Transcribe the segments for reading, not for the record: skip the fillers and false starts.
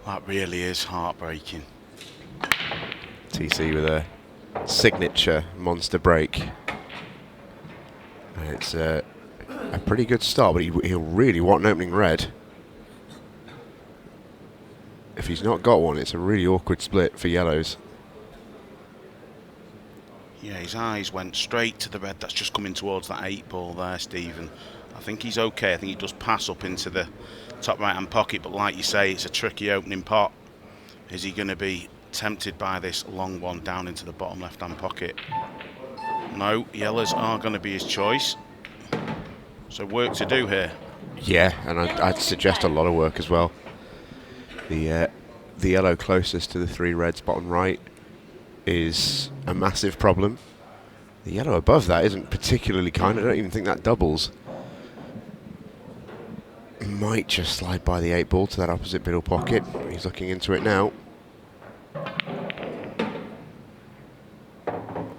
That really is heartbreaking. TC with a signature monster break. And it's a pretty good start, but he'll really want an opening red. If he's not got one, it's a really awkward split for yellows. Yeah, his eyes went straight to the red that's just coming towards that 8 ball there, Stephen. I think he's okay. I think he does pass up into the top right-hand pocket, but like you say, it's a tricky opening pot. Is he going to be tempted by this long one down into the bottom left-hand pocket? No, yellows are going to be his choice. So work to do here. Yeah, and I'd suggest a lot of work as well. The yellow closest to the 3 reds bottom right is a massive problem. The yellow above that isn't particularly kind. I don't even think that doubles. Might just slide by the 8 ball to that opposite middle pocket. He's looking into it now.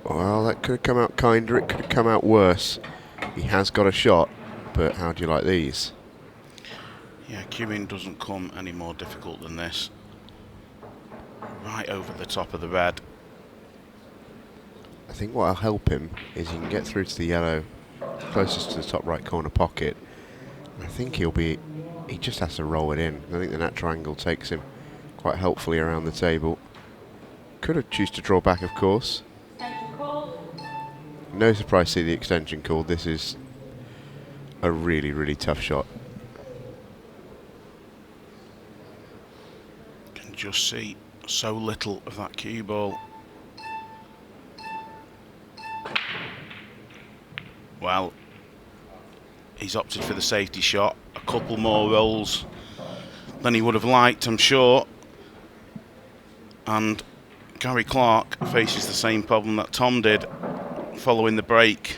Well, that could have come out kinder. It could have come out worse. He has got a shot, but how do you like these? Yeah, queuing doesn't come any more difficult than this. Right over the top of the red. I think what'll help him is he can get through to the yellow closest to the top right corner pocket. I think he just has to roll it in. I think the natural angle takes him quite helpfully around the table. Could have choose to draw back, of course. No surprise to see the extension called. This is a really, really tough shot. Can just see so little of that cue ball. Well, he's opted for the safety shot. A couple more rolls than he would have liked, I'm sure. And Gary Clarke faces the same problem that Tom did following the break.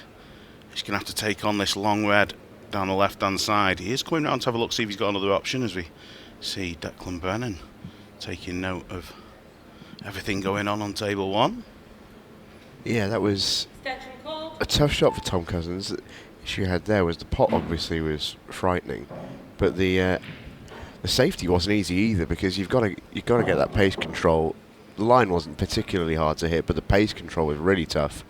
He's going to have to take on this long red down the left-hand side. He is coming round to have a look, see if he's got another option, as we see Declan Brennan taking note of everything going on table 1. Yeah, that was a tough shot for Tom Cousins. The issue he had there was the pot obviously was frightening, but the safety wasn't easy either, because you've got to get that pace control. The line wasn't particularly hard to hit, but the pace control was really tough.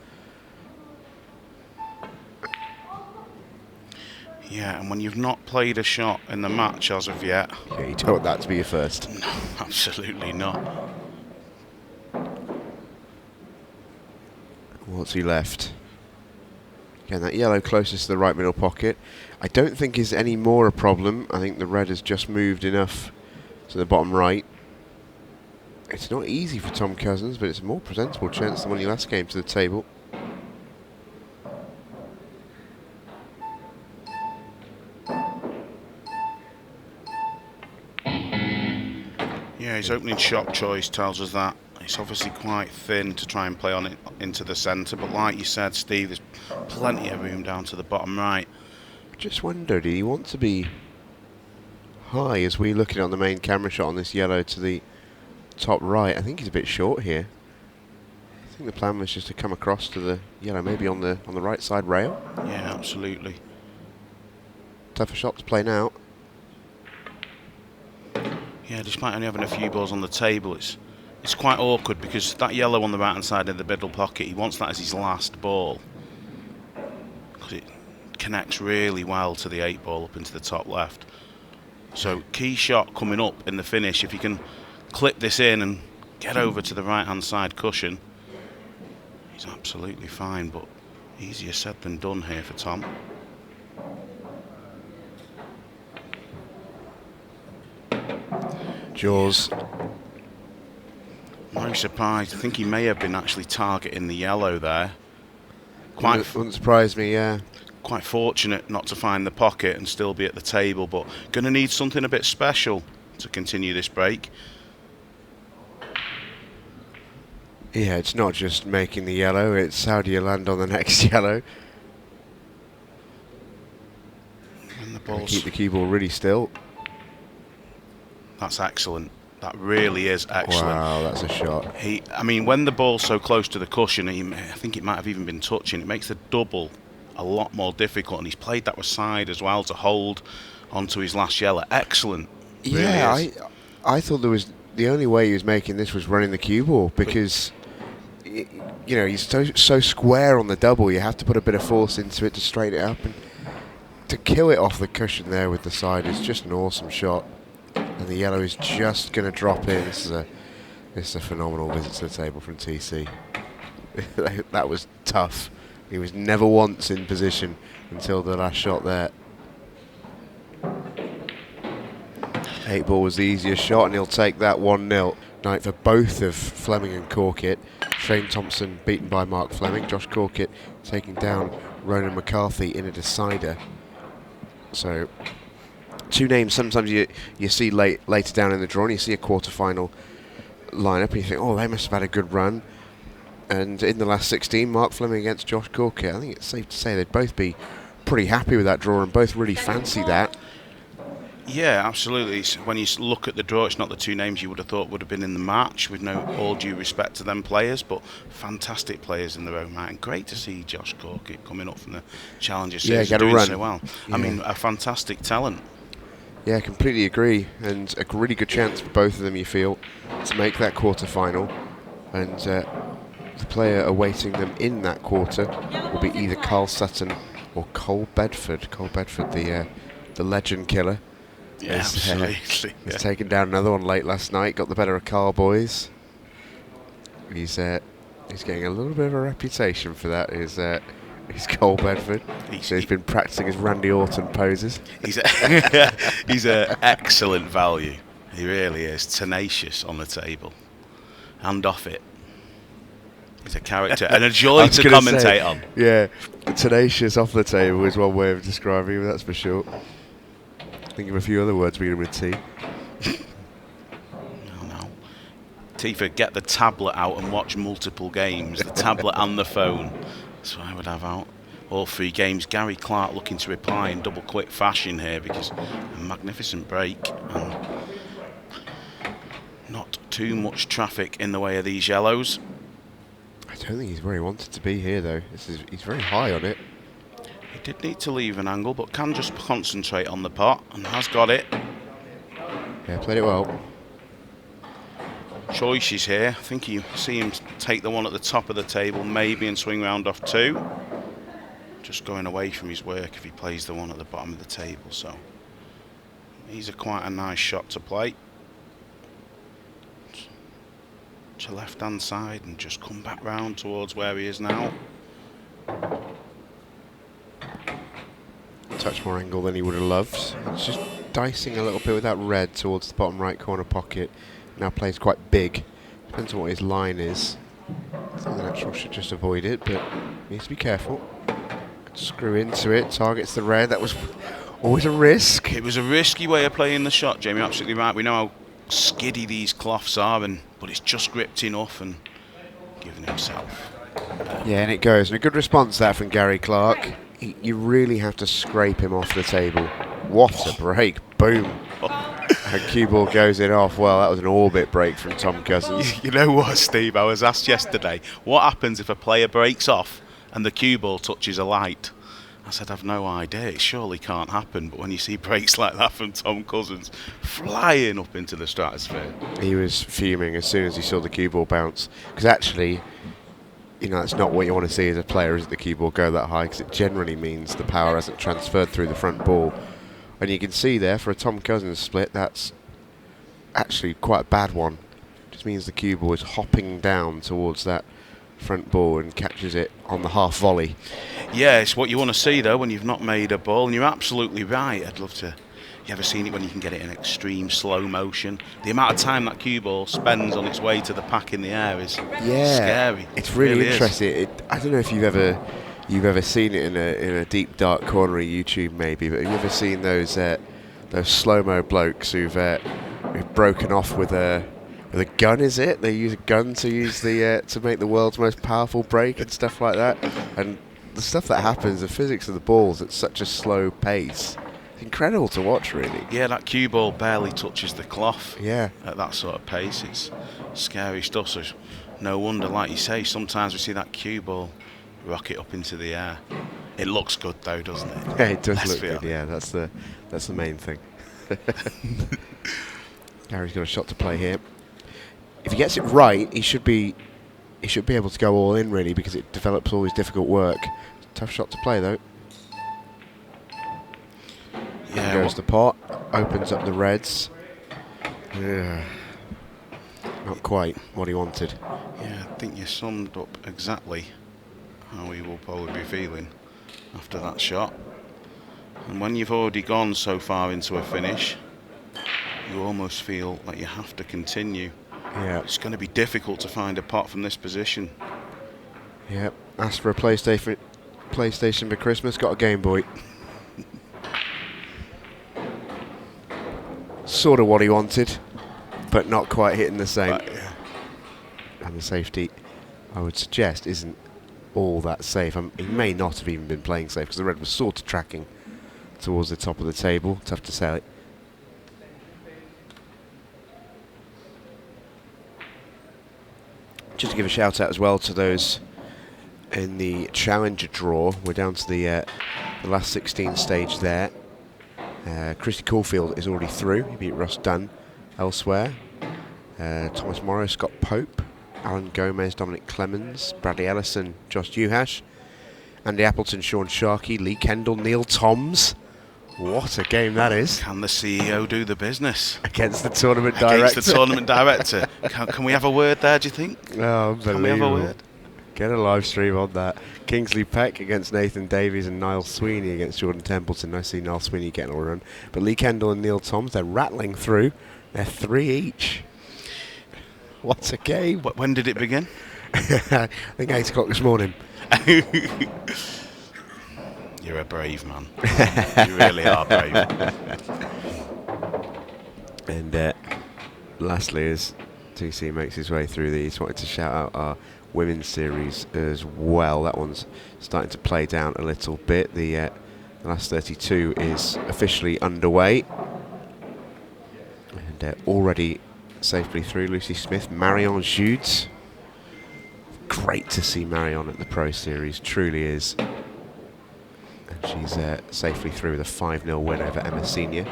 Yeah, and when you've not played a shot in the match as of yet... Yeah, you don't want that to be your first. No, absolutely not. What's he left? Again, that yellow closest to the right middle pocket. I don't think is any more a problem. I think the red has just moved enough to the bottom right. It's not easy for Tom Cousins, but it's a more presentable chance than when he last came to the table. Yeah, his opening shot choice tells us that. It's obviously quite thin to try and play on it into the centre, but like you said, Steve, there's plenty of room down to the bottom right. Just wonder, did he want to be high as we look at it on the main camera shot on this yellow to the top right? I think he's a bit short here. I think the plan was just to come across to the yellow, maybe on the right side rail. Yeah, absolutely. Tougher shot to play now. Yeah, despite only having a few balls on the table, it's quite awkward, because that yellow on the right hand side in the middle pocket, he wants that as his last ball, because it connects really well to the 8 ball up into the top left. So key shot coming up in the finish. If you can clip this in and get over to the right hand side cushion, he's absolutely fine, but easier said than done here for Tom. Jaws. No surprise. I think he may have been actually targeting the yellow there. Wouldn't surprise me, yeah. Quite fortunate not to find the pocket and still be at the table, but going to need something a bit special to continue this break. Yeah, it's not just making the yellow, it's how do you land on the next yellow. And the Gotta ball's... keep the cue ball really still. That's excellent. That really is excellent. Wow, that's a shot. I mean, when the ball's so close to the cushion, I think it might have even been touching. It makes the double a lot more difficult, and he's played that with side as well to hold onto his last yellow. Excellent. Really yeah, is. I thought the only way he was making this was running the cue ball because he's so square on the double. You have to put a bit of force into it to straighten it up, and to kill it off the cushion there with the side is just an awesome shot. And the yellow is just going to drop in. This is a phenomenal visit to the table from TC. That was tough. He was never once in position until the last shot there. 8 ball was the easiest shot, and he'll take that 1-0. Night for both of Fleming and Corkett. Shane Thompson beaten by Mark Fleming. Josh Corkett taking down Ronan McCarthy in a decider. So, 2 names sometimes you see later down in the draw, and you see a quarter-final lineup, and you think, oh, they must have had a good run. And in the last 16, Mark Fleming against Josh Corkett, I think it's safe to say they'd both be pretty happy with that draw and both really fancy that. Yeah, absolutely. When you look at the draw, it's not the 2 names you would have thought would have been in the match, with all due respect to them players, but fantastic players in their own right. And great to see Josh Corkett coming up from the Challenger Series and doing so well. Yeah. I mean, a fantastic talent. Yeah, completely agree. And a really good chance for both of them, you feel, to make that quarter-final. And the player awaiting them in that quarter will be either Carl Sutton or Cole Bedford. Cole Bedford, the legend killer. Yeah, absolutely. He's taken down another one late last night, got the better of Carl Boys. He's getting a little bit of a reputation for that. He's Cole Bedford. He's been practicing his Randy Orton poses. He's an excellent value. He really is. Tenacious on the table and off it. He's a character and a joy to commentate on. Yeah, tenacious off the table is one way of describing him, that's for sure. Think of a few other words beginning with T. No. Tifa, get the tablet out and watch multiple games. The tablet and the phone. That's what I would have out. All 3 games. Gary Clarke looking to reply in double quick fashion here because a magnificent break and not too much traffic in the way of these yellows. I don't think he's where he wanted to be here though. He's very high on it. He did need to leave an angle, but can just concentrate on the pot, and has got it. Yeah, played it well. Choices here. I think you see him take the one at the top of the table, maybe, and swing round off 2. Just going away from his work if he plays the one at the bottom of the table. So he's quite a nice shot to play. To left-hand side and just come back round towards where he is now. Touch more angle than he would have loved. He's just dicing a little bit with that red towards the bottom right corner pocket. Now plays quite big. Depends on what his line is. I think the natural should just avoid it, but needs to be careful. Screw into it, targets the red. That was always a risk. It was a risky way of playing the shot, Jamie. Absolutely right. We know how skiddy these cloths are, but it's just gripped enough and given himself. Yeah, and it goes. And a good response that from Gary Clarke. You really have to scrape him off the table. What a break. Boom. And cue ball goes in off. Well, that was an orbit break from Tom Cousins. You know what, Steve? I was asked yesterday, what happens if a player breaks off and the cue ball touches a light? I said, I've no idea. It surely can't happen. But when you see breaks like that from Tom Cousins flying up into the stratosphere. He was fuming as soon as he saw the cue ball bounce. Because actually, that's not what you want to see as a player, is it, the cue ball go that high, because it generally means the power hasn't transferred through the front ball. And you can see there, for a Tom Cousins split, that's actually quite a bad one. It just means the cue ball is hopping down towards that front ball and catches it on the half volley. Yeah, it's what you want to see, though, when you've not made a ball. And you're absolutely right. I'd love to... You ever seen it when you can get it in extreme slow motion? The amount of time that cue ball spends on its way to the pack in the air is scary. It's really interesting. I don't know if you've ever seen it in a deep dark corner of YouTube, maybe, but have you ever seen those slow-mo blokes who've broken off with a gun? Is it? They use a gun to make the world's most powerful break and stuff like that. And the stuff that happens, the physics of the balls at such a slow pace. Incredible to watch, really. Yeah, that cue ball barely touches the cloth. Yeah. At that sort of pace, it's scary stuff. So no wonder, like you say, sometimes we see that cue ball rocket up into the air. It looks good, though, doesn't it? Yeah, it does look good. Yeah, that's the main thing. Gary's got a shot to play here. If he gets it right, he should be able to go all in, really, because it develops all his difficult work. Tough shot to play, though. Yeah, Goes the pot, opens up the reds. Yeah. Not quite what he wanted. Yeah, I think you summed up exactly how he will probably be feeling after that shot. And when you've already gone so far into a finish, you almost feel like you have to continue. Yeah. It's going to be difficult to find a pot from this position. Yeah. Asked for a PlayStation for Christmas, got a Game Boy. Sort of what he wanted, but not quite hitting the same. And the safety, I would suggest, isn't all that safe. He may not have even been playing safe because the red was sort of tracking towards the top of the table. Tough to say. Just to give a shout out as well to those in the challenger draw. We're down to the last 16 stage there. Christy Caulfield is already through. He beat Russ Dunn elsewhere. Thomas Morrow, Scott Pope, Alan Gomez, Dominic Clemens, Bradley Ellison, Josh Uhash, Andy Appleton, Sean Sharkey, Lee Kendall, Neil Toms. What a game that is. Can the CEO do the business? Against the tournament director. Against the tournament director. Can we have a word there, do you think? Oh, unbelievable. Can we have a word? Get a live stream on that. Kingsley Peck against Nathan Davies and Niall Sweeney against Jordan Templeton. I see Niall Sweeney getting a run. But Lee Kendall and Neil Toms, they're rattling through. They're 3 each. What a game. When did it begin? I think 8 o'clock this morning. You're a brave man. You really are brave. And lastly, as TC makes his way through these, wanted to shout out our women's series as well. That one's starting to play down a little bit. The last 32 is officially underway. And already safely through Lucy Smith, Marion Judes. Great to see Marion at the Pro Series, truly is. And she's safely through with a 5-0 win over Emma Senior.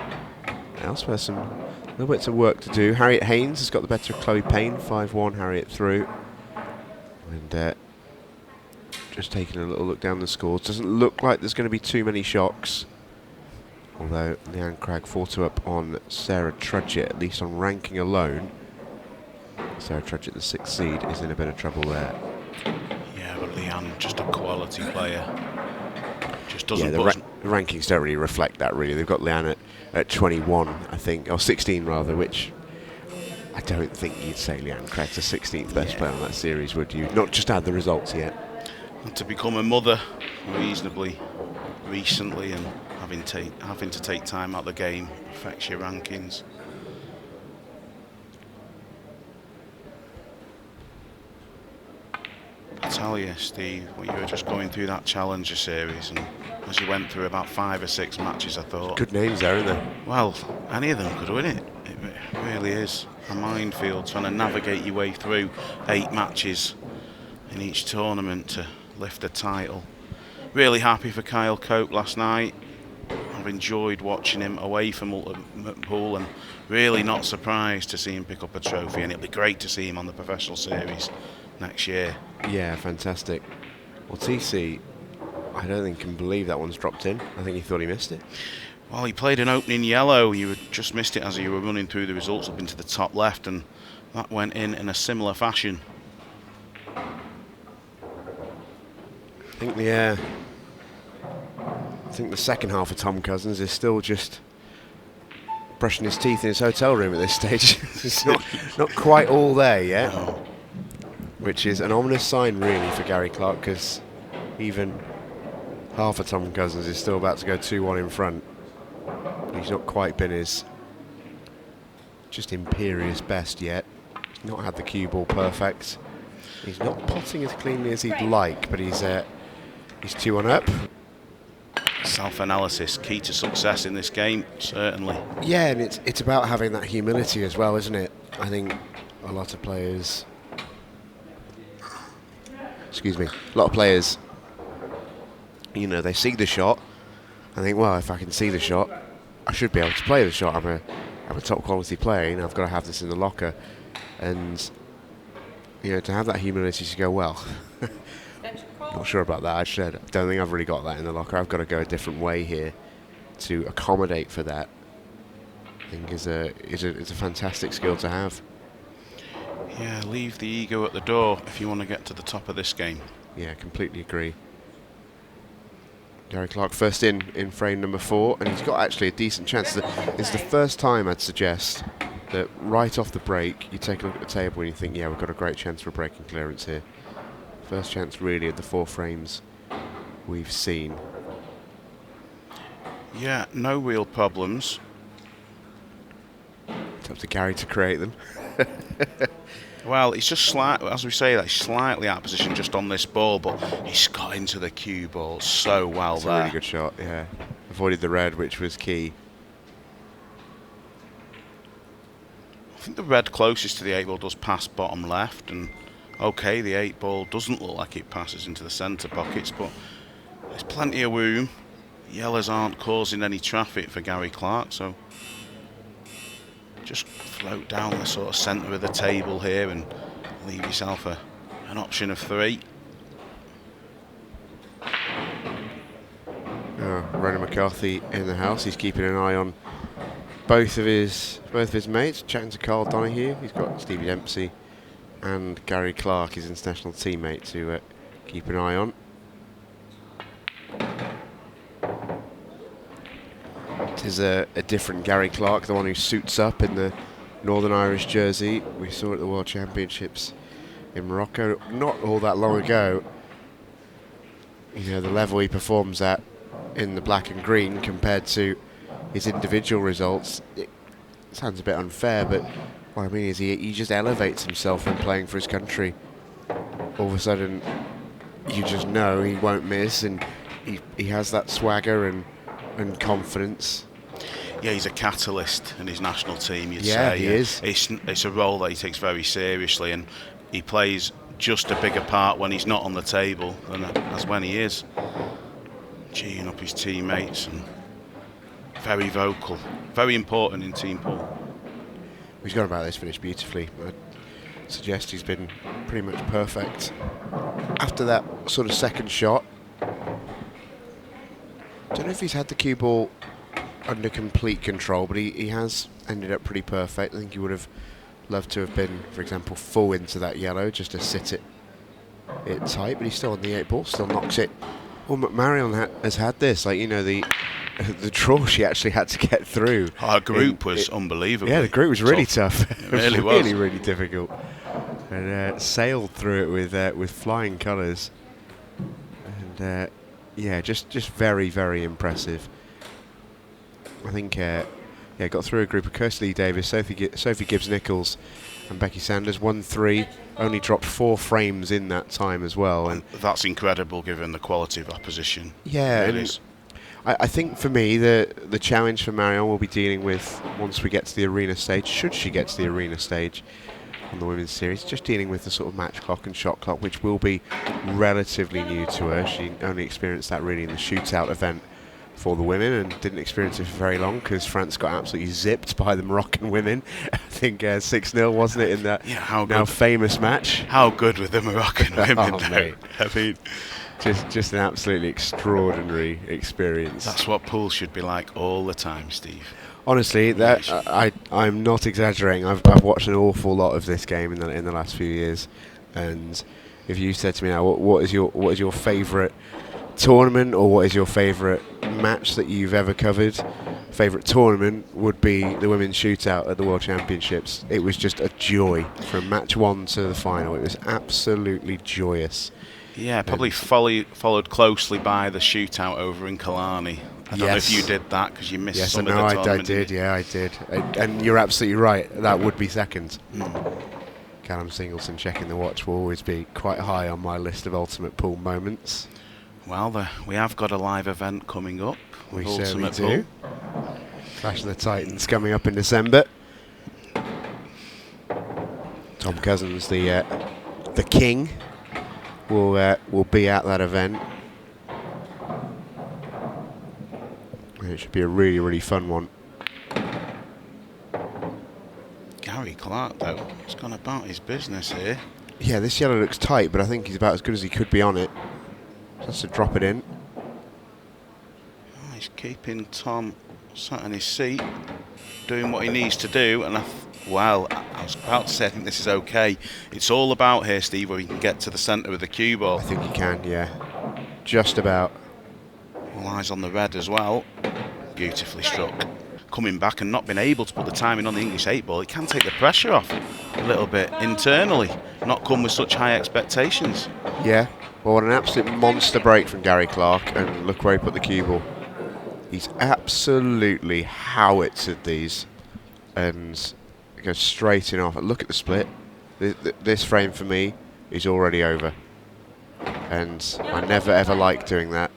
Elsewhere, some little bits of work to do. Harriet Haynes has got the better of Chloe Payne, 5-1, Harriet through. And just taking a little look down the scores. Doesn't look like there's going to be too many shocks. Although Leanne Cragg 4-2 up on Sarah Trudgett, at least on ranking alone. Sarah Trudgett, the 6th seed, is in a bit of trouble there. Yeah, but Leanne, just a quality player. Just doesn't. Yeah, the rankings don't really reflect that, really. They've got Leanne at 21, I think, or 16 rather, which I don't think you'd say Leanne Craig's the 16th best player on that series, would you? Not just had the results yet. And to become a mother reasonably recently and having to take time out of the game affects your rankings. I tell you, Steve, when you were just going through that Challenger series, and as you went through about 5 or 6 matches, I thought... Good names there, aren't there? Well, any of them could win it. It really is a minefield trying to navigate your way through 8 matches in each tournament to lift a title. Really happy for Kyle Cope last night. I've enjoyed watching him away from Ultimate Pool and really not surprised to see him pick up a trophy, and it'll be great to see him on the professional series next year. Yeah, fantastic. Well, TC, I don't think can believe that one's dropped in. I think he thought he missed it. Well, he played an opening yellow. You had just missed it as you were running through the results up into the top left, and that went in a similar fashion. I think the second half of Tom Cousins is still just brushing his teeth in his hotel room at this stage. It's not quite all there yet, No. Which is an ominous sign really for Gary Clarke, because even half of Tom Cousins is still about to go 2-1 in front. He's not quite been his just imperious best yet. He's not had the cue ball perfect. He's not potting as cleanly as he'd like, but he's 2-1 up. Self-analysis, key to success in this game, certainly. Yeah, and it's about having that humility as well, isn't it? I think a lot of players... Excuse me. A lot of players, you know, they see the shot and think, well, if I can see the shot, I should be able to play the shot. I'm I'm a top quality player, you know, I've got to have this in the locker. And, you know, to have that humility to go, well, not sure about that. I don't think I've really got that in the locker. I've got to go a different way here to accommodate for that. I think is a fantastic skill to have. Yeah, leave the ego at the door if you want to get to the top of this game. Yeah, completely agree. Gary Clarke first in frame number 4, and he's got actually a decent chance. It's the first time I'd suggest that right off the break you take a look at the table and you think, yeah, we've got a great chance for a breaking clearance here. First chance really of the 4 frames we've seen. Yeah, no real problems. It's up to Gary to create them. Well, he's just as we say, like slightly out of position just on this ball, but he's got into the cue ball so well It's there. a really good shot, yeah. Avoided the red, which was key. I think the red closest to the 8 ball does pass bottom left, and okay, the 8 ball doesn't look like it passes into the centre pockets, but there's plenty of room. Yellows aren't causing any traffic for Gary Clarke, so just float down the sort of centre of the table here and leave yourself an option of 3. Ronan McCarthy in the house. He's keeping an eye on both of his mates. Chatting to Carl Donoghue. He's got Stevie Dempsey and Gary Clarke, his international teammate, to keep an eye on. It is a different Gary Clarke, the one who suits up in the Northern Irish jersey. We saw at the World Championships in Morocco not all that long ago. You know, the level he performs at in the black and green compared to his individual results, it sounds a bit unfair, but what I mean is he just elevates himself when playing for his country. All of a sudden, you just know he won't miss, and he has that swagger and confidence. Yeah, he's a catalyst in his national team, you'd say. Yeah, he is. It's a role that he takes very seriously, and he plays just a bigger part when he's not on the table than as when he is. Geeing up his teammates and very vocal, very important in team pool. He's gone about this finish beautifully. I'd suggest he's been pretty much perfect. After that sort of second shot, don't know if he's had the cue ball under complete control, but he has ended up pretty perfect. I think he would have loved to have been, for example, full into that yellow just to sit it tight, but he's still on the 8 ball, still knocks it. Well, Marion has had this, like, you know, the draw she actually had to get through. Our group was unbelievable. Yeah, the group was really tough. It really was. Really, really difficult. And sailed through it with flying colours. And yeah, just very, very impressive. I think, got through a group of Kirsty Lee Davis, Sophie Gibbs-Nichols and Becky Sanders, 1-3, only dropped 4 frames in that time as well. And that's incredible given the quality of opposition. Yeah, it is. I think for me, the challenge for Marion will be dealing with, once we get to the arena stage, should she get to the arena stage on the women's series, just dealing with the sort of match clock and shot clock, which will be relatively new to her. She only experienced that really in the shootout event for the women and didn't experience it for very long because France got absolutely zipped by the Moroccan women. I think 6-0, wasn't it, in that now famous match? How good were the Moroccan women, mate. I mean, just an absolutely extraordinary experience. That's what pool should be like all the time, Steve. Honestly, I'm not exaggerating. I've watched an awful lot of this game in the last few years, and if you said to me now, what is your favourite tournament, or what is your favourite match that you've ever covered? Favourite tournament would be the women's shootout at the World Championships. It was just a joy from match 1 to the final. It was absolutely joyous. Yeah, probably followed closely by the shootout over in Killarney. I don't know if you did that because you missed some of the tournament. I did. Yeah, I did. And you're absolutely right. That would be second. Callum Singleton checking the watch will always be quite high on my list of ultimate pool moments. Well, we have got a live event coming up. We certainly do. Clash of the Titans coming up in December. Tom Cousins, the king, will be at that event. And it should be a really, really fun one. Clarke, though, has gone about his business here. Yeah, this yellow looks tight, but I think he's about as good as he could be on it. Just to drop it in. Oh, he's keeping Tom sat in his seat, doing what he needs to do, and well, I was about to say I think this is okay. It's all about here, Steve, where he can get to the centre with the cue ball. I think he can, yeah. Just about. All eyes on the red as well. Beautifully struck. Coming back and not being able to put the timing on the English 8 ball, it can take the pressure off a little bit internally, not come with such high expectations. Yeah, well, what an absolute monster break from Gary Clarke, and look where he put the cue ball. He's absolutely howitzered these and goes straight in off. Look at the split. This frame for me is already over, and I never ever like doing that,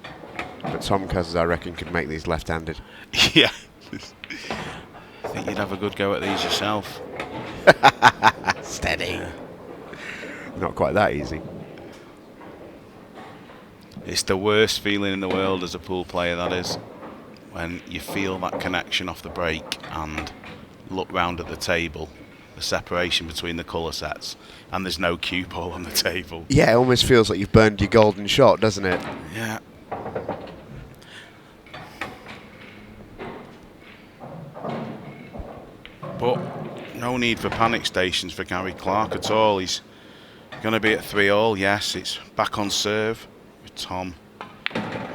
but Tom Cousins, I reckon, could make these left-handed. Yeah. I think you'd have a good go at these yourself. Steady. Not quite that easy. It's the worst feeling in the world as a pool player, that is, when you feel that connection off the break and look round at the table, the separation between the colour sets, and there's no cue ball on the table. Yeah, it almost feels like you've burned your golden shot, doesn't it? Yeah. But no need for panic stations for Gary Clarke at all. He's going to be at 3-all. Yes, it's back on serve with Tom,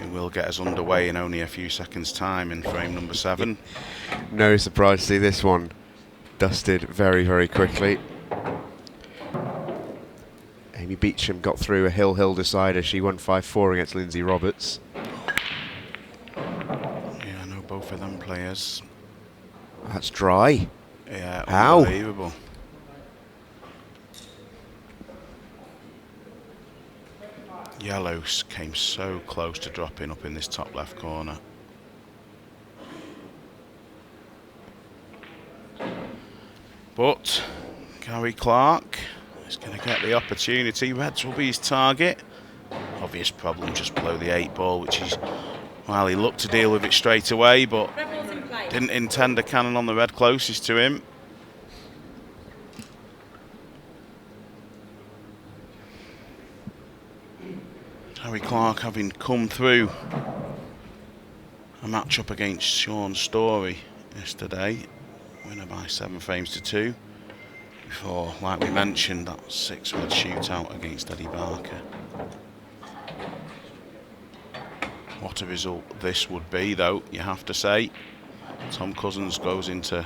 who will get us underway in only a few seconds' time in frame number 7. No surprise to see this one dusted very, very quickly. Amy Beecham got through a hill decider. She won 5-4 against Lindsay Roberts. Yeah, I know both of them players. That's dry. Yeah, how? Unbelievable. Yellows came so close to dropping up in this top left corner. But Gary Clarke is going to get the opportunity. Reds will be his target. Obvious problem just below the 8 ball, which is, well, he looked to deal with it straight away, but didn't intend a cannon on the red closest to him. Gary Clarke, having come through a match up against Sean Story yesterday, winner by 7 frames to 2, before, like we mentioned, that 6-red shootout against Eddie Barker. What a result this would be, though, you have to say. Tom Cousins goes into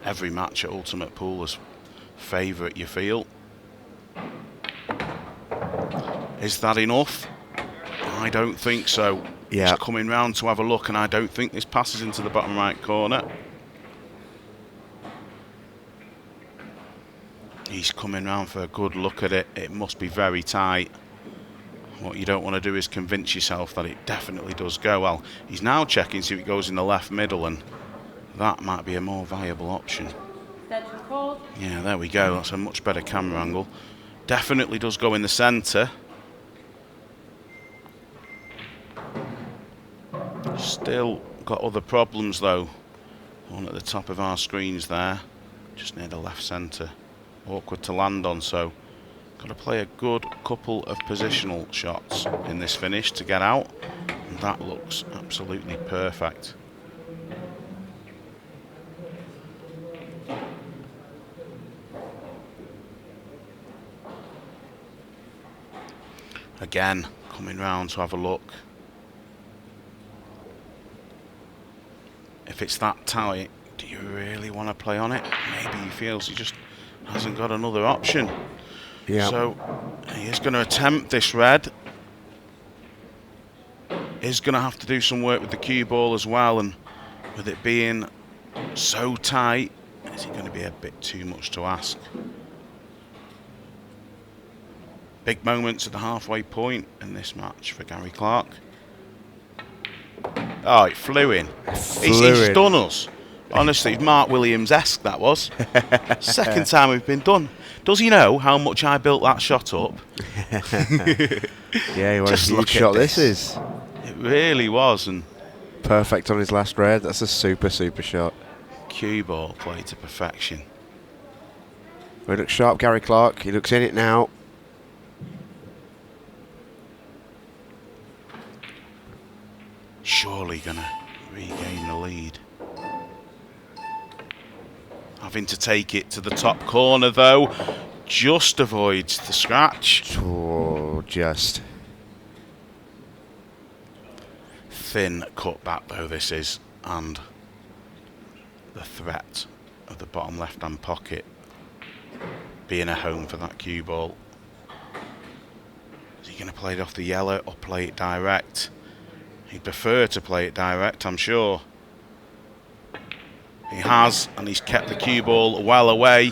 every match at Ultimate Pool as favourite, you feel. Is that enough? I don't think so. Yeah. He's coming round to have a look, and I don't think this passes into the bottom right corner. He's coming round for a good look at it. It must be very tight. What you don't want to do is convince yourself that it definitely does go. Well, he's now checking, see if it goes in the left middle, and that might be a more viable option. Yeah, there we go. That's a much better camera angle. Definitely does go in the centre. Still got other problems, though. One at the top of our screens there, just near the left centre. Awkward to land on, so got to play a good couple of positional shots in this finish to get out, and that looks absolutely perfect. Again, coming round to have a look. If it's that tight, do you really want to play on it? Maybe he feels he just hasn't got another option. Yeah. So he is going to attempt this red. He's going to have to do some work with the cue ball as well, and with it being so tight, is it going to be a bit too much to ask? Big moments at the halfway point in this match for Gary Clarke. Oh, it flew in. He's done us. Honestly, Mark Williams-esque that was. Second time we've been done. Does he know how much I built that shot up? Yeah, what a huge shot this is. It really was. And perfect on his last red. That's a super shot. Cue ball played to perfection. He looks sharp, Gary Clarke. He looks in it now. Surely going to regain the lead. Having to take it to the top corner, though. Just avoids the scratch. Oh, just. Thin cut back, though, this is. And the threat of the bottom left-hand pocket being a home for that cue ball. Is he going to play it off the yellow or play it direct? He'd prefer to play it direct, I'm sure. He has, and he's kept the cue ball well away,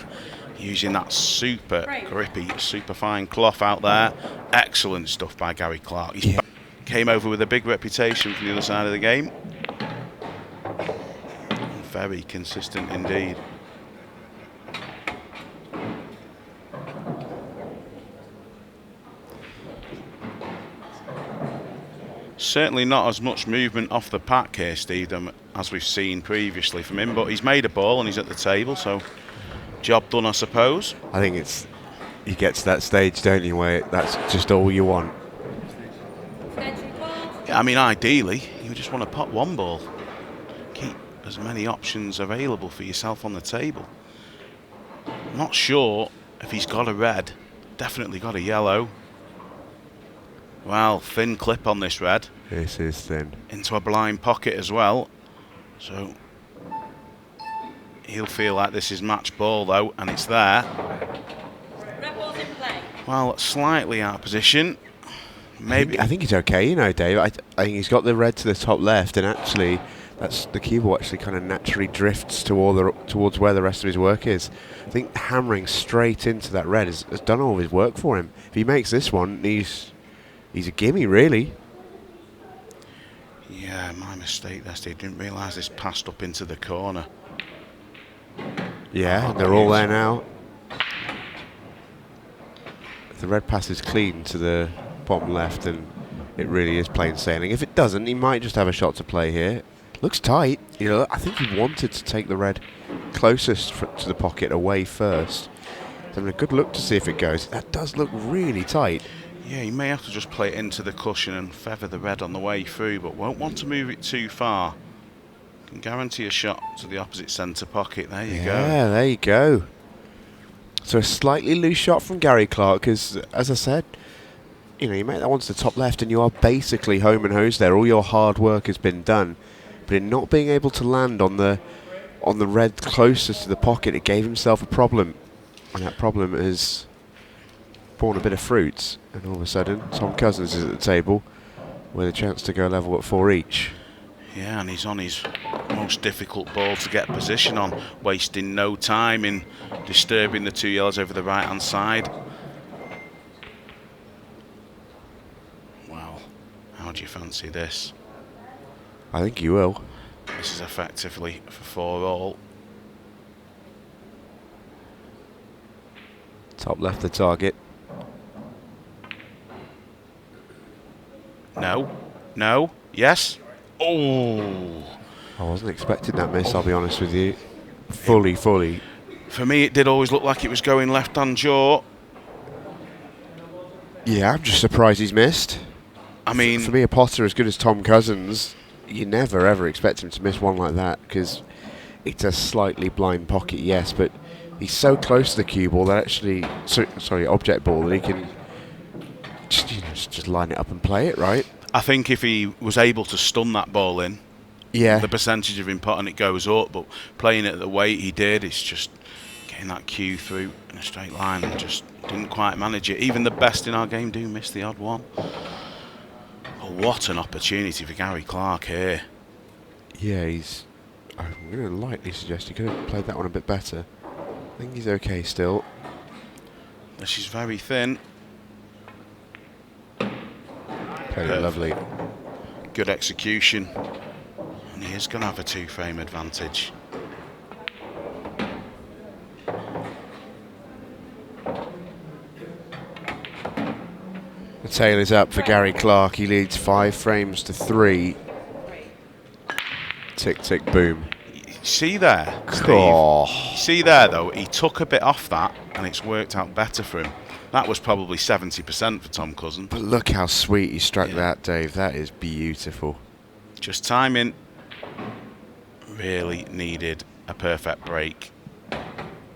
using that super grippy, super fine cloth out there. Excellent stuff by Gary Clarke. He came over with a big reputation from the other side of the game. Very consistent indeed. Certainly not as much movement off the pack here, Steve, as we've seen previously from him, but he's made a ball and he's at the table, so job done, I suppose. I think it's, you get to that stage, don't you, where that's just all you want. I mean, ideally, you just want to pop one ball. Keep as many options available for yourself on the table. I'm not sure if he's got a red. Definitely got a yellow. Well, thin clip on this red. This is thin. Into a blind pocket as well. So he'll feel like this is match ball, though, and it's there. Red ball's in play. Well, slightly out of position. Maybe. I think he's okay, you know, Dave. I think he's got the red to the top left, and actually, that's the cue ball actually kind of naturally drifts towards where the rest of his work is. I think hammering straight into that red has done all of his work for him. If he makes this one, he's a gimme, really. Yeah, my mistake there, Steve. Didn't realise this passed up into the corner. Yeah, they're all there now. The red pass is clean to the bottom left, and it really is plain sailing. If it doesn't, he might just have a shot to play here. Looks tight. You know, I think he wanted to take the red closest to the pocket away first. Having a good look to see if it goes. That does look really tight. Yeah, he may have to just play it into the cushion and feather the red on the way through, but won't want to move it too far. Can guarantee a shot to the opposite centre pocket. There you go. Yeah, there you go. So a slightly loose shot from Gary Clarke, because, as I said, you know, you make that one to the top left and you are basically home and hosed there. All your hard work has been done. But in not being able to land on the red closest to the pocket, it gave himself a problem. And that problem has borne a bit of fruits. And all of a sudden, Tom Cousins is at the table with a chance to go level at 4 each. Yeah, and he's on his most difficult ball to get position on, wasting no time in disturbing the two yellows over the right-hand side. Well, how do you fancy this? I think you will. This is effectively for 4 all. Top left the target. No. No. Yes. Oh. I wasn't expecting that miss, I'll be honest with you. Fully. For me, it did always look like it was going left-hand jaw. Yeah, I'm just surprised he's missed. I mean, for me, a potter as good as Tom Cousins, you never ever expect him to miss one like that, because it's a slightly blind pocket, yes, but he's so close to the cue ball that actually, object ball, that he can just line it up and play it, right? I think if he was able to stun that ball in, yeah, the percentage of him putting it goes up, but playing it at the weight he did, it's just getting that cue through in a straight line and just didn't quite manage it. Even the best in our game do miss the odd one. But what an opportunity for Gary Clarke here. Yeah, I'm going to lightly suggest he could have played that one a bit better. I think he's okay still. This is very thin. Played it lovely. Good execution. And he is going to have a 2-frame advantage. The tail is up for Gary Clarke. He leads 5 frames to 3. Tick, tick, boom. See there, Steve? Oh. See there, though, he took a bit off that, and it's worked out better for him. That was probably 70% for Tom Cousin. But look how sweet he struck that, Dave. That is beautiful. Just timing. Really needed a perfect break,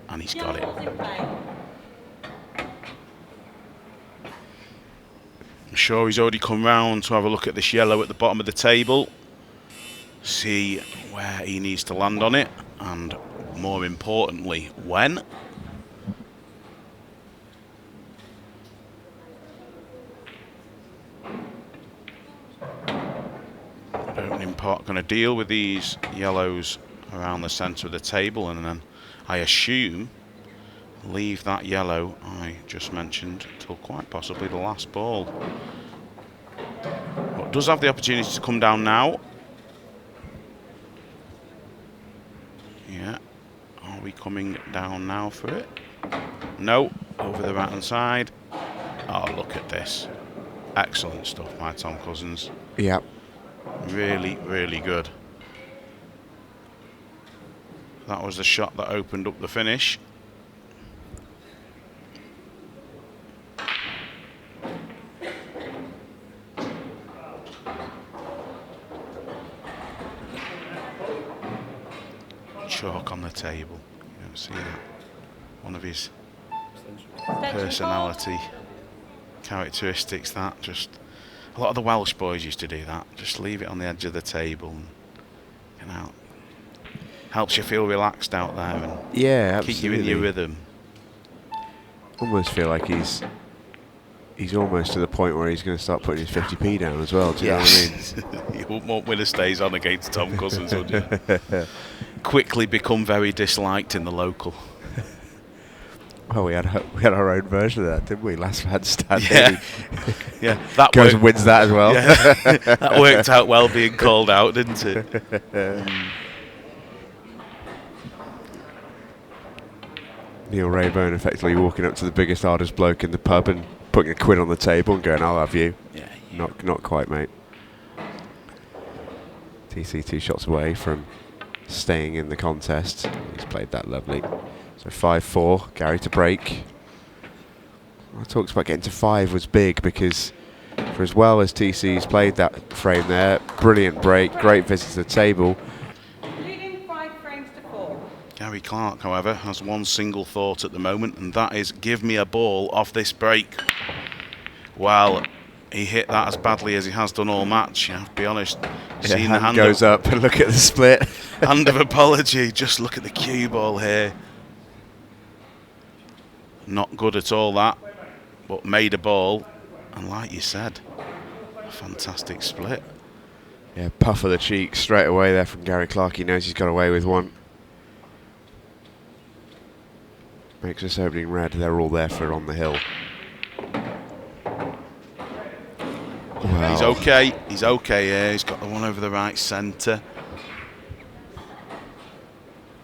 and he's got it. Balls in play. I'm sure he's already come round to have a look at this yellow at the bottom of the table, see where he needs to land on it, and more importantly, when. Opening pot going to deal with these yellows around the centre of the table, and then I assume leave that yellow I just mentioned till quite possibly the last ball. But does have the opportunity to come down now. Yeah, are we coming down now for it? No, over the right hand side. Oh, look at this. Excellent stuff by Tom Cousins. Yeah. Really, really good. That was the shot that opened up the finish. Chalk on the table. You don't see that. One of his personality characteristics, that just a lot of the Welsh boys used to do that. Just leave it on the edge of the table and get out. Helps you feel relaxed out there and Yeah, keep you in your rhythm. Almost feel like he's almost to the point where he's going to start putting his 50p down as well. Do you know what I mean? You won't win a stays on against Tom Cousins, would you? Quickly become very disliked in the local. Well, we had our own version of that, didn't we? Last man standing. Yeah, yeah. That goes and wins that as well. Yeah. That worked out well being called out, didn't it? Neil Raybone effectively walking up to the biggest, hardest bloke in the pub and putting a quid on the table and going, "I'll have you." Yeah. Not quite, mate. TC 2 shots away from staying in the contest. He's played that lovely. So 5-4, Gary to break. I talked about getting to 5 was big because for as well as TC's played that frame there, brilliant break, great visit to the table. Leading 5 frames to 4. Gary Clarke, however, has one single thought at the moment, and that is give me a ball off this break. Well, he hit that as badly as he has done all match, you have to be honest. Yeah, hand goes up and look at the split. Hand of apology, just look at the cue ball here. Not good at all, that, but made a ball, and like you said, a fantastic split. Yeah, puff of the cheek straight away there from Gary Clarke. He knows he's got away with one. Makes us opening red. They're all there for on the hill. Wow. He's okay. He's okay here. He's got the one over the right centre.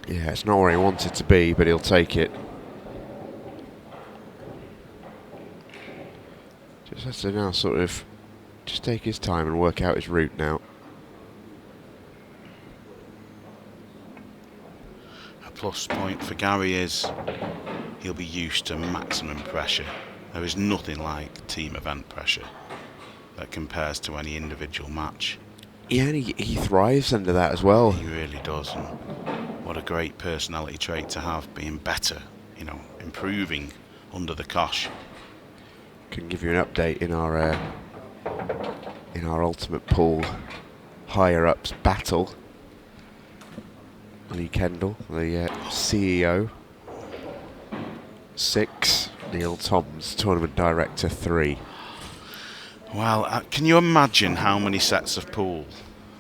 Yeah, it's not where he wanted to be, but he'll take it. Just has to now sort of just take his time and work out his route now. A plus point for Gary is he'll be used to maximum pressure. There is nothing like team event pressure that compares to any individual match. Yeah, and he thrives under that as well. He really does, and what a great personality trait to have, being better, you know, improving under the cosh. Can give you an update in our ultimate pool higher ups battle. Lee Kendall, the CEO, 6. Neil Toms, tournament director, 3. Well, can you imagine how many sets of pool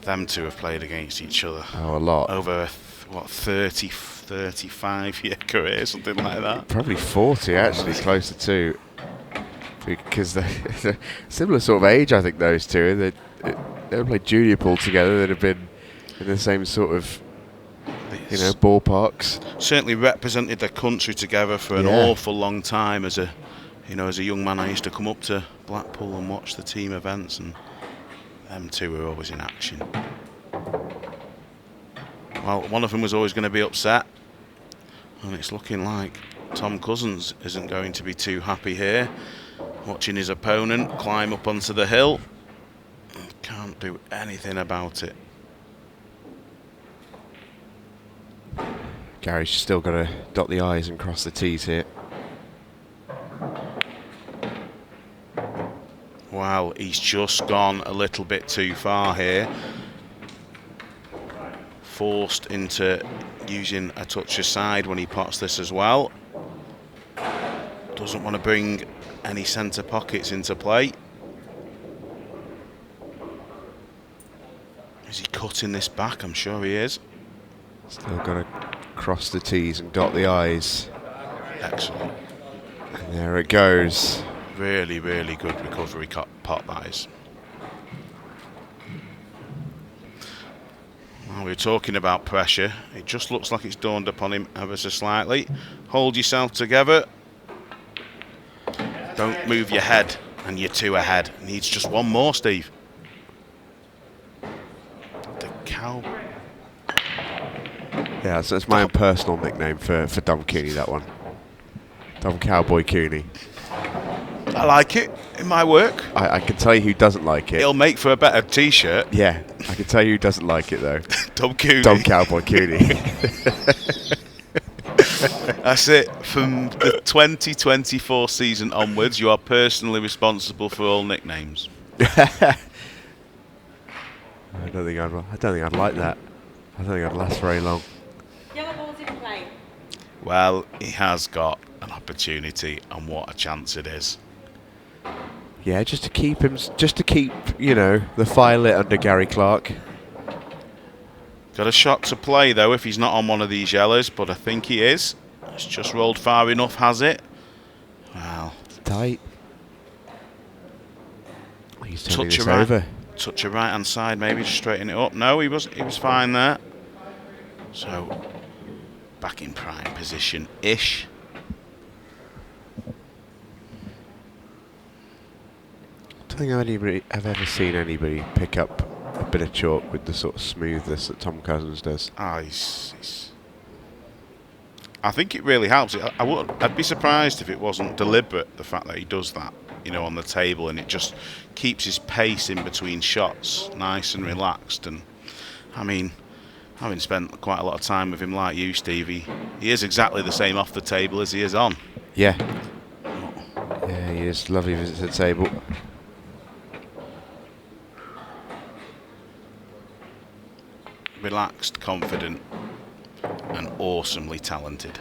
them two have played against each other? Oh, a lot. Over a 35-year career, something like that. Probably 40, actually, closer to. Because they're similar sort of age, I think, those two. They played junior pool together. They'd have been in the same sort of, ballparks. Certainly represented their country together for an awful long time. As a young man, I used to come up to Blackpool and watch the team events, and them two were always in action. Well, one of them was always going to be upset. And it's looking like Tom Cousins isn't going to be too happy here. Watching his opponent climb up onto the hill. Can't do anything about it. Gary's still got to dot the I's and cross the T's here. Wow, he's just gone a little bit too far here. Forced into using a touch aside when he pots this as well. Doesn't want to bring any centre pockets into play. Is he cutting this back? I'm sure he is. Still got to cross the T's and dot the I's. Excellent. And there it goes. Really, really good recovery pot, that is. Well, we were talking about pressure. It just looks like it's dawned upon him ever so slightly. Hold yourself together. Don't move your head, and you're two ahead. Needs just one more, Steve. The cow. Yeah, so that's my own personal nickname for Dom Cooney, that one. Dom Cowboy Cooney. I like it. It might work. I can tell you who doesn't like it. It'll make for a better T-shirt. Yeah, I can tell you who doesn't like it, though. Dom Cooney. Dom Cowboy Cooney. That's it. From the 2024 season onwards, you are personally responsible for all nicknames. I don't think I'd like that. I don't think I'd last very long. Yellow ball's in play. Well, he has got an opportunity, and what a chance it is. Yeah, just to keep, you know, the fire lit under Gary Clarke. Got a shot to play, though, if he's not on one of these yellows, but I think he is. It's just rolled far enough, has it? Well, It's tight. He's turning touch this of over. touch of right-hand side, maybe just straighten it up. No, he was fine there. So, back in prime position-ish. I don't think I've ever seen anybody pick up a bit of chalk with the sort of smoothness that Tom Cousins does. I think it really helps. I'd be surprised if it wasn't deliberate, the fact that he does that, you know, on the table, and it just keeps his pace in between shots nice and relaxed. And I mean, having spent quite a lot of time with him like you, Stevie, he is exactly the same off the table as he is on. Yeah. Yeah, he is. Lovely visit to the table. Relaxed, confident, and awesomely talented.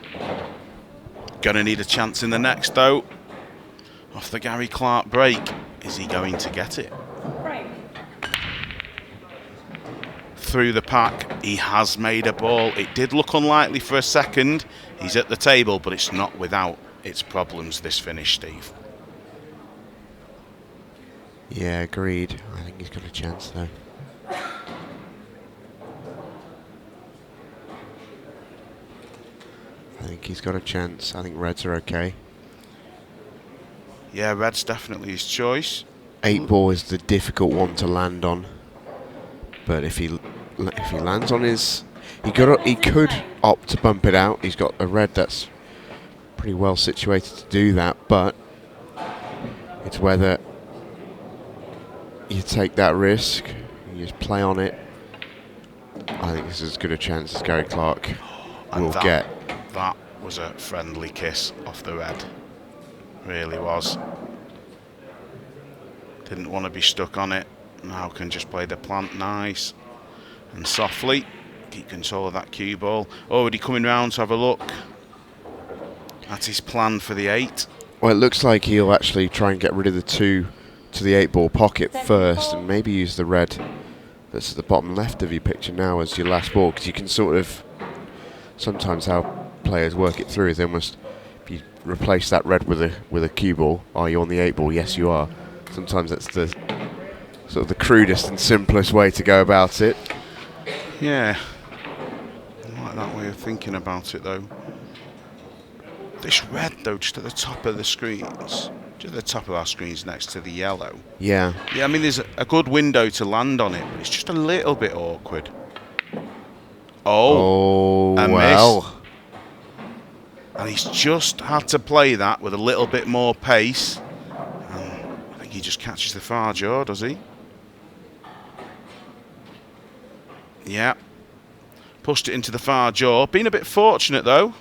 Gonna need a chance in the next, though. Off the Gary Clarke break. Is he going to get it? Break. Through the pack, he has made a ball. It did look unlikely for a second. He's at the table, but it's not without its problems, this finish, Steve. Yeah, agreed. I think he's got a chance, though. I think he's got a chance. I think Reds are okay. Yeah, red's definitely his choice. 8 ball is the difficult one to land on, but if he lands on his, he could opt to bump it out. He's got a red that's pretty well situated to do that, but it's whether you take that risk, you just play on it. I think this is as good a chance as Gary Clarke will get. That was a friendly kiss off the red. Really was. Didn't want to be stuck on it. Now can just play the plant nice and softly. Keep control of that cue ball. Already coming round to have a look. That's his plan for the 8. Well, it looks like he'll actually try and get rid of the 2 to the 8 ball pocket first, and maybe use the red that's at the bottom left of your picture now as your last ball, because you can sort of, sometimes how players work it through is they almost, if you replace that red with a cue ball, are you on the 8 ball? Yes, you are. Sometimes that's the sort of the crudest and simplest way to go about it. Yeah, I like that way of thinking about it, though. This red, though, just at the top of the screens, just at the top of our screens next to the yellow. Yeah. Yeah, I mean, there's a good window to land on it, but it's just a little bit awkward. Oh, a well. miss. And he's just had to play that with a little bit more pace. I think he just catches the far jaw, does he? Yeah. Pushed it into the far jaw. Been a bit fortunate, though.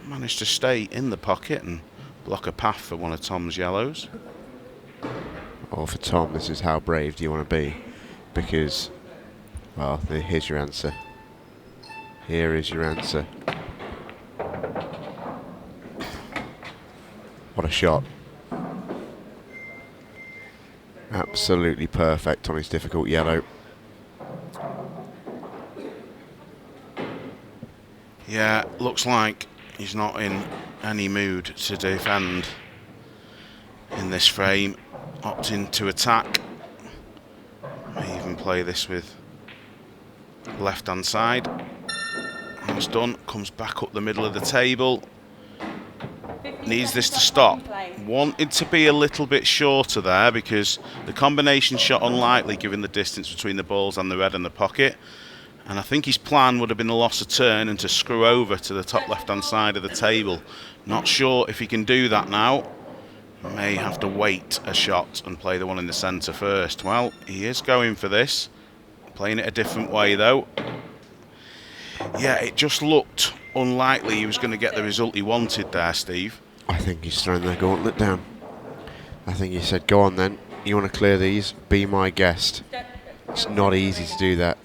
Managed to stay in the pocket and block a path for one of Tom's yellows. Oh, for Tom, this is how brave do you want to be? Because, well, here's your answer. Here is your answer. What a shot. Absolutely perfect on his difficult yellow. Yeah, looks like he's not in any mood to defend in this frame. Opting to attack. May even play this with left hand side. That's done. Comes back up the middle of the table. Needs this to stop. Wanted to be a little bit shorter there because the combination shot unlikely given the distance between the balls and the red and the pocket. And I think his plan would have been a loss of turn and to screw over to the top left hand side of the table. Not sure if he can do that now. May have to wait a shot and play the one in the centre first. Well, he is going for this. Playing it a different way though. Yeah, it just looked unlikely he was going to get the result he wanted there, Steve. I think he's thrown the gauntlet down. I think he said, go on then, you want to clear these? Be my guest. It's not easy to do that.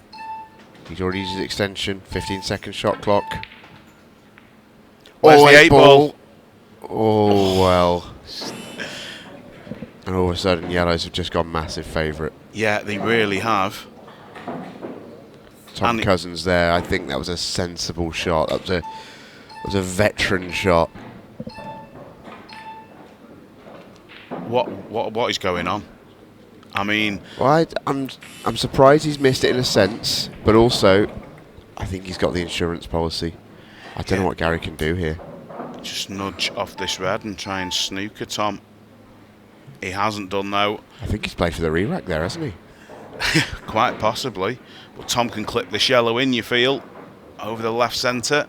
He's already used his extension, 15-second shot clock. Where's the 8 ball? Oh, well. And all of a sudden, yellows have just gone massive favourite. Yeah, they really have. Tom Cousins there, I think that was a sensible shot. That was a veteran shot. What is going on? I mean, well, I'm surprised he's missed it in a sense, but also I think he's got the insurance policy. I don't know what Gary can do here. Just nudge off this red and try and snooker Tom. He hasn't done though. I think he's played for the re-rack there, hasn't he? Quite possibly. But Tom can clip this yellow in, you feel, over the left centre.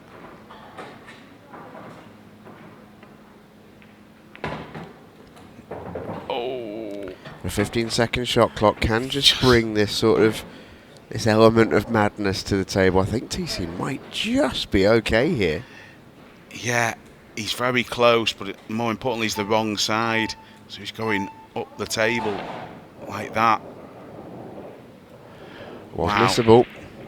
Oh. A 15-second shot clock can just bring this element of madness to the table. I think TC might just be okay here. Yeah, he's very close, but more importantly, he's the wrong side. So he's going up the table like that. Was missable.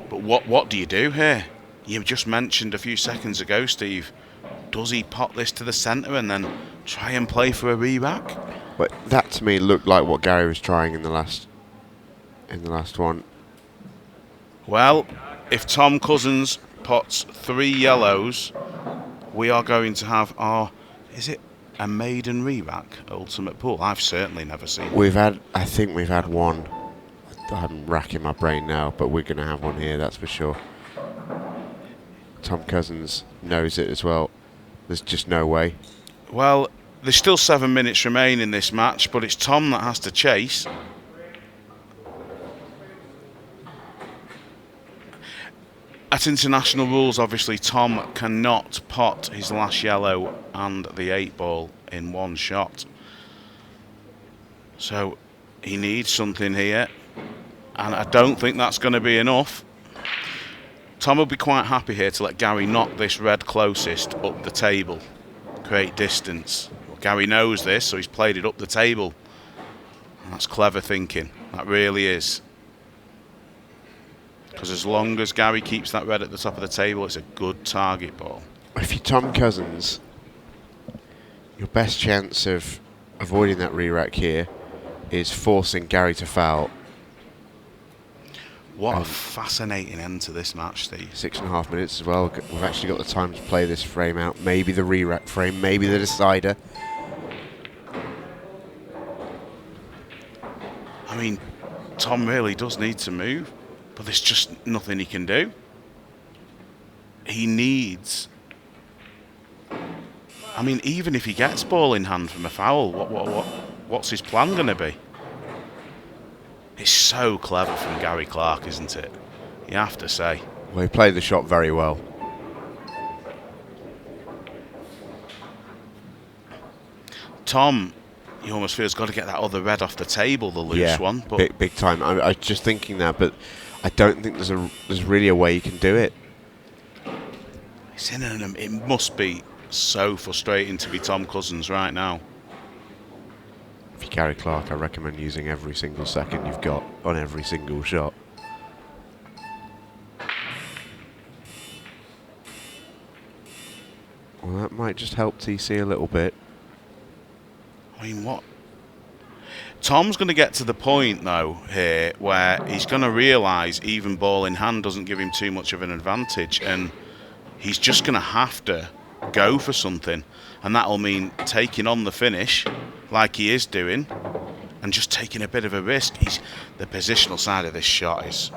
But what do you do here? You just mentioned a few seconds ago, Steve. Does he pot this to the centre and then try and play for a re-rack? But that to me looked like what Gary was trying in the last one. Well, if Tom Cousins pots 3 yellows, we are going to have our, is it a maiden re-rack ultimate pool? I've certainly never seen it. I think we've had one. I'm racking my brain now, but we're going to have one here, that's for sure. Tom Cousins knows it as well. There's just no way. Well, there's still 7 minutes remaining in this match, but it's Tom that has to chase. At international rules, obviously, Tom cannot pot his last yellow and the 8 ball in one shot. So he needs something here, and I don't think that's going to be enough. Tom will be quite happy here to let Gary knock this red closest up the table, create distance. Well, Gary knows this, so he's played it up the table. And that's clever thinking, that really is. Because as long as Gary keeps that red at the top of the table, it's a good target ball. If you're Tom Cousins, your best chance of avoiding that re-rack here is forcing Gary to foul. What a fascinating end to this match, Steve. 6.5 minutes as well. We've actually got the time to play this frame out. Maybe the re-rack frame, maybe the decider. I mean, Tom really does need to move, but there's just nothing he can do. He needs... I mean, even if he gets ball in hand from a foul, what's his plan going to be? It's so clever from Gary Clarke, isn't it? You have to say. Well, he played the shot very well. Tom, you almost feel has got to get that other red off the table, the loose one. But big time. I was just thinking that, but I don't think there's really a way you can do it. it's in him. It must be so frustrating to be Tom Cousins right now. If you carry Clarke, I recommend using every single second you've got on every single shot. Well, that might just help TC a little bit. I mean, what? Tom's going to get to the point, though, here, where he's going to realise even ball in hand doesn't give him too much of an advantage, and he's just going to have to go for something, and that'll mean taking on the finish, like he is doing, and just taking a bit of a risk. The positional side of this shot is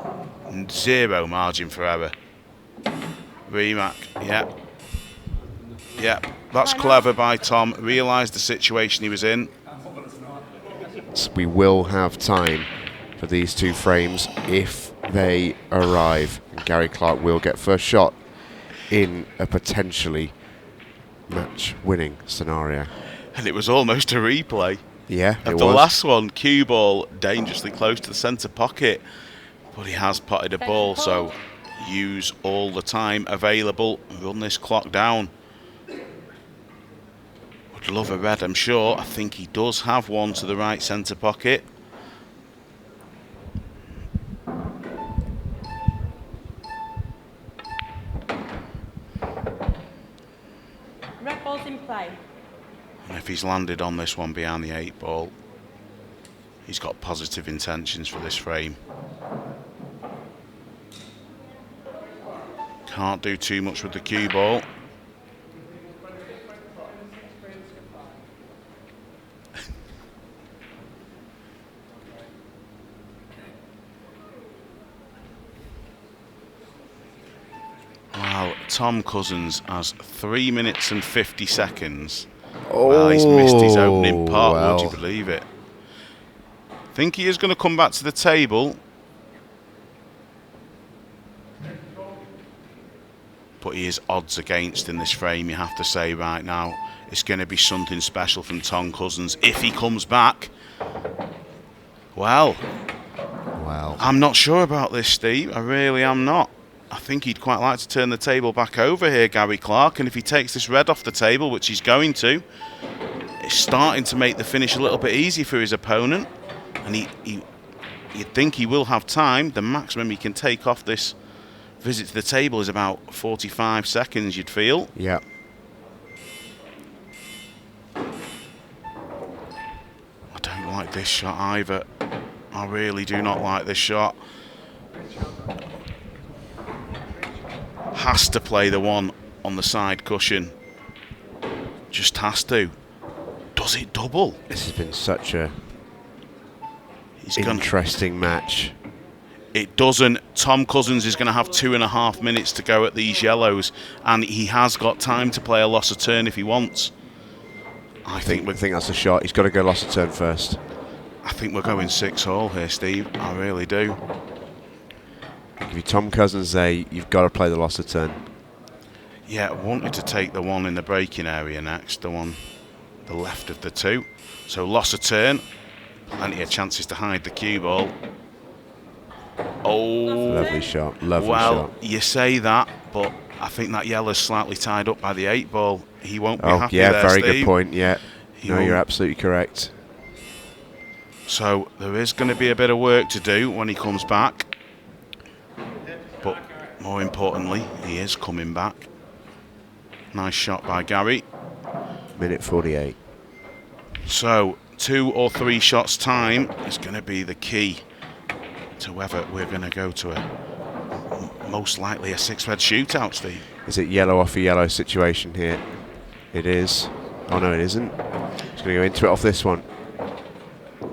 zero margin for error. Rimac, yeah. Yeah, that's clever by Tom. Realised the situation he was in. We will have time for these two frames if they arrive. And Gary Clarke will get first shot in a potentially match-winning scenario. And it was almost a replay. Yeah, it of was. The last one, cue ball dangerously close to the centre pocket. But he has potted a ball, so use all the time available. Run this clock down. Would love a red, I'm sure. I think he does have one to the right centre pocket. Red ball's in play. And if he's landed on this one behind the 8 ball, he's got positive intentions for this frame. Can't do too much with the cue ball. Wow, Tom Cousins has 3 minutes and 50 seconds. Well, he's missed his opening part, well. would you believe it? Think he is going to come back to the table. But he is odds against in this frame, you have to say right now. It's going to be something special from Tom Cousins if he comes back. Well, I'm not sure about this, Steve. I really am not. I think he'd quite like to turn the table back over here, Gary Clarke, and if he takes this red off the table, which he's going to, it's starting to make the finish a little bit easy for his opponent, and you'd think he will have time. The maximum he can take off this visit to the table is about 45 seconds, you'd feel. Yeah. I don't like this shot either. I really do not like this shot. Has to play the one on the side cushion. Just has to. Does it double? This has been such a interesting match. It doesn't. Tom Cousins is going to have 2.5 minutes to go at these yellows, and he has got time to play a loss of turn if he wants. I think that's a shot. He's got to go loss of turn first. I think we're going 6-all here, Steve. I really do. If you're Tom Cousins there, you've got to play the loss of turn. Yeah, I wanted to take the one in the breaking area next, the one the left of the two. So loss of turn, plenty of chances to hide the cue ball. Oh, lovely shot, lovely shot. Well, you say that, but I think that yellow's slightly tied up by the 8 ball. He won't be happy there, very Steve. good point, yeah. No, you're absolutely correct. So there is going to be a bit of work to do when he comes back. But more importantly, he is coming back. Nice shot by Gary. Minute 48. So 2 or 3 shots time is going to be the key to whether we're going to go to most likely a 6-red shootout, Steve. Is it yellow off a yellow situation here? It is. Oh no, it isn't. He's going to go into it off this one.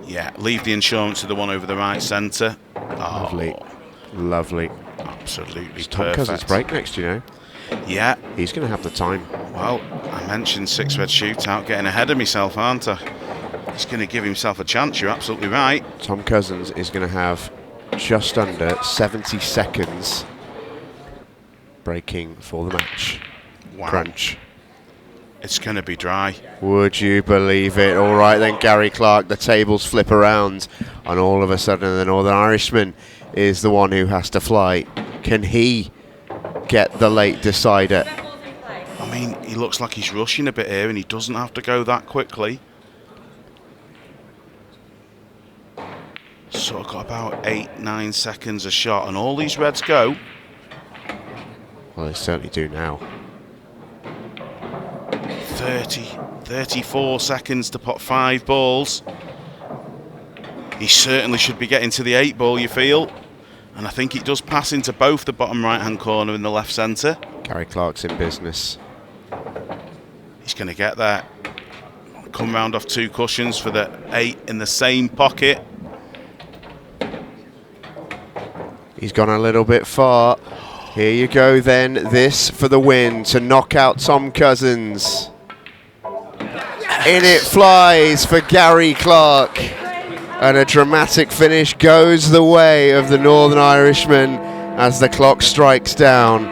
Yeah, leave the insurance to the one over the right centre. Lovely. Lovely. Absolutely Tom perfect. Cousins break next, you know. Yeah. He's going to have the time. Well, I mentioned 6-red shootout, getting ahead of myself, aren't I? He's going to give himself a chance, you're absolutely right. Tom Cousins is going to have just under 70 seconds breaking for the match. Wow. Crunch. It's going to be dry. Would you believe it? All right then, Gary Clarke, the tables flip around, and all of a sudden the Northern Irishman is the one who has to fly. Can he get the late decider? I mean, he looks like he's rushing a bit here, and he doesn't have to go that quickly. Sort of got about 8-9 seconds a shot, and all these reds go. Well, they certainly do now. 34 seconds to pot 5 balls. He certainly should be getting to the 8 ball, you feel. And I think it does pass into both the bottom right-hand corner and the left centre. Gary Clarke's in business. He's going to get there. Come round off 2 cushions for the 8 in the same pocket. He's gone a little bit far. Here you go then, this for the win to knock out Tom Cousins. In it flies for Gary Clarke. And a dramatic finish goes the way of the Northern Irishman as the clock strikes down.